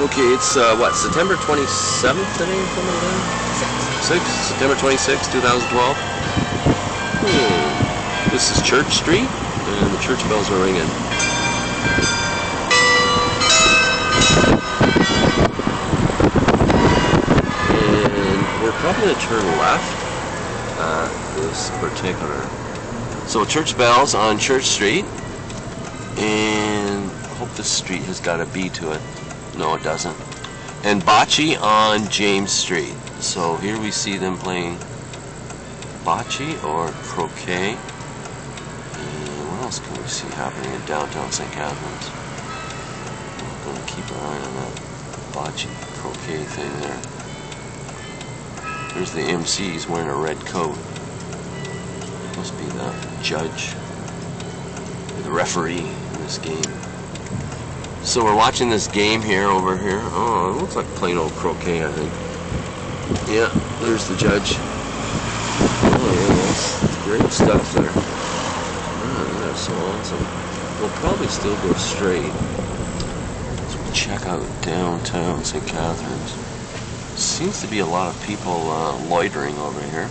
Okay, it's what, September 27th today or something like that? 6th? September 26th, 2012. This is Church Street, and the church bells are ringing. And we're probably going to turn left at this particular. So church bells on Church Street, and I hope this street has got a B to it. No, it doesn't. And bocce on James Street. So here we see them playing bocce or croquet. And what else can we see happening in downtown St. Catharines? I'm going to keep an eye on that bocce croquet thing there. There's the MC. He's wearing a red coat. Must be the judge, the referee in this game. So we're watching this game here, over here. Oh, it looks like plain old croquet, I think. Yeah, there's the judge. Oh yeah, that's great stuff there. Oh, that's so awesome. We'll probably still go straight. So we'll check out downtown St. Catharines. Seems to be a lot of people loitering over here.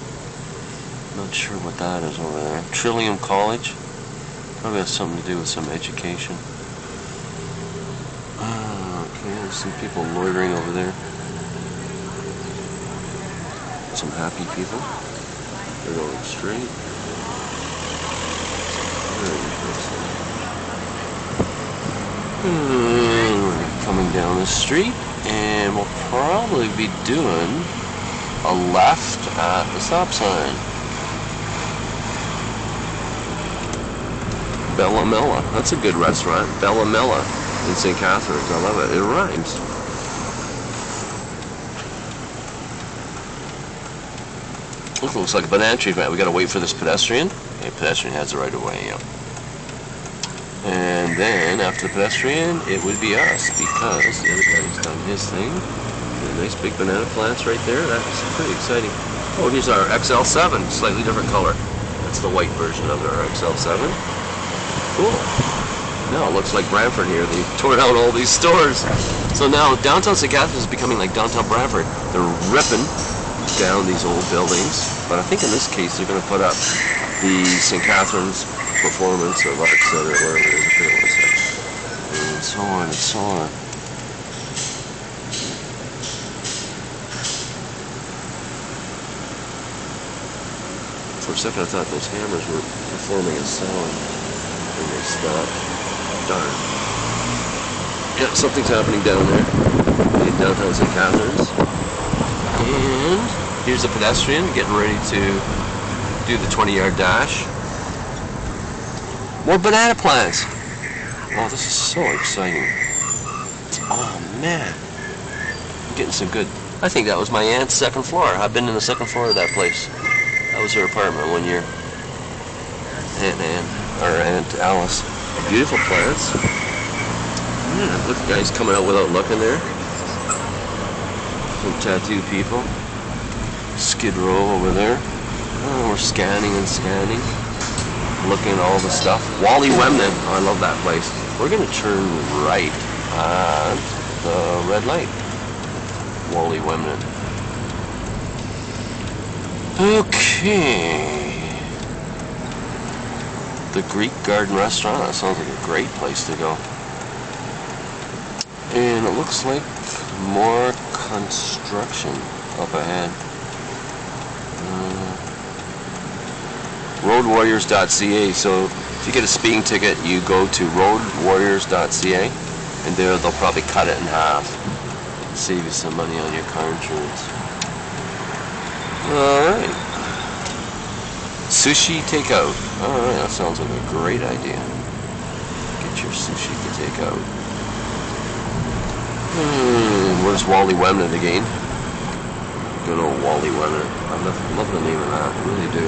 Not sure what that is over there. Trillium College. Probably has something to do with some education. Okay, there's some people loitering over there. Some happy people. They're going straight. Very interesting. We're coming down the street, and we'll probably be doing a left at the stop sign. Bella Mella. That's a good restaurant. Bella Mella in St. Catharines. I love it. It rhymes. This looks like a banana tree. We gotta wait for this pedestrian. Okay, pedestrian has the right of way, yeah. And then after the pedestrian, it would be us, because the other guy's done his thing. Nice big banana plants right there. That's pretty exciting. Oh, here's our XL7, slightly different color. That's the white version of our XL7. Cool. Now it looks like Brantford here. They tore down all these stores. So now downtown St. Catharines is becoming like downtown Brantford. They're ripping down these old buildings. But I think in this case they're going to put up the St. Catharines Performance of Arts Center, wherever it is, I forget what it says. And so on and so on. For a second I thought those hammers were performing a song. And they stopped. Darn. Yeah, something's happening down there in downtown St. Catharines. And here's a pedestrian getting ready to do the 20-yard dash. More banana plants. Oh, this is so exciting. Oh man, I'm getting some good. I think that was my aunt's second floor. I've been in the second floor of that place. That was her apartment one year. Aunt Alice. Beautiful plants. Yeah, look, the guy's coming out without looking there. Some tattoo people. Skid Row over there. Oh, we're scanning and scanning. Looking at all the stuff. Wally Wemden. Oh, I love that place. We're going to turn right at the red light. Wally Wemden. Okay. The Greek Garden Restaurant. That sounds like a great place to go. And it looks like more construction up ahead. Roadwarriors.ca. So if you get a speeding ticket, you go to roadwarriors.ca, and there they'll probably cut it in half. Save you some money on your car insurance. Alright. Sushi takeout. Alright, that sounds like a great idea. Get your sushi to take out. Where's Wally Wemden again? Good old Wally Wemden. I love the name of that. I really do.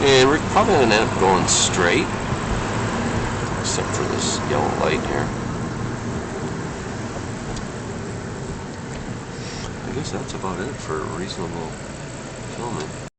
And we're probably going to end up going straight. Except for this yellow light here. I guess that's about it for reasonable filming.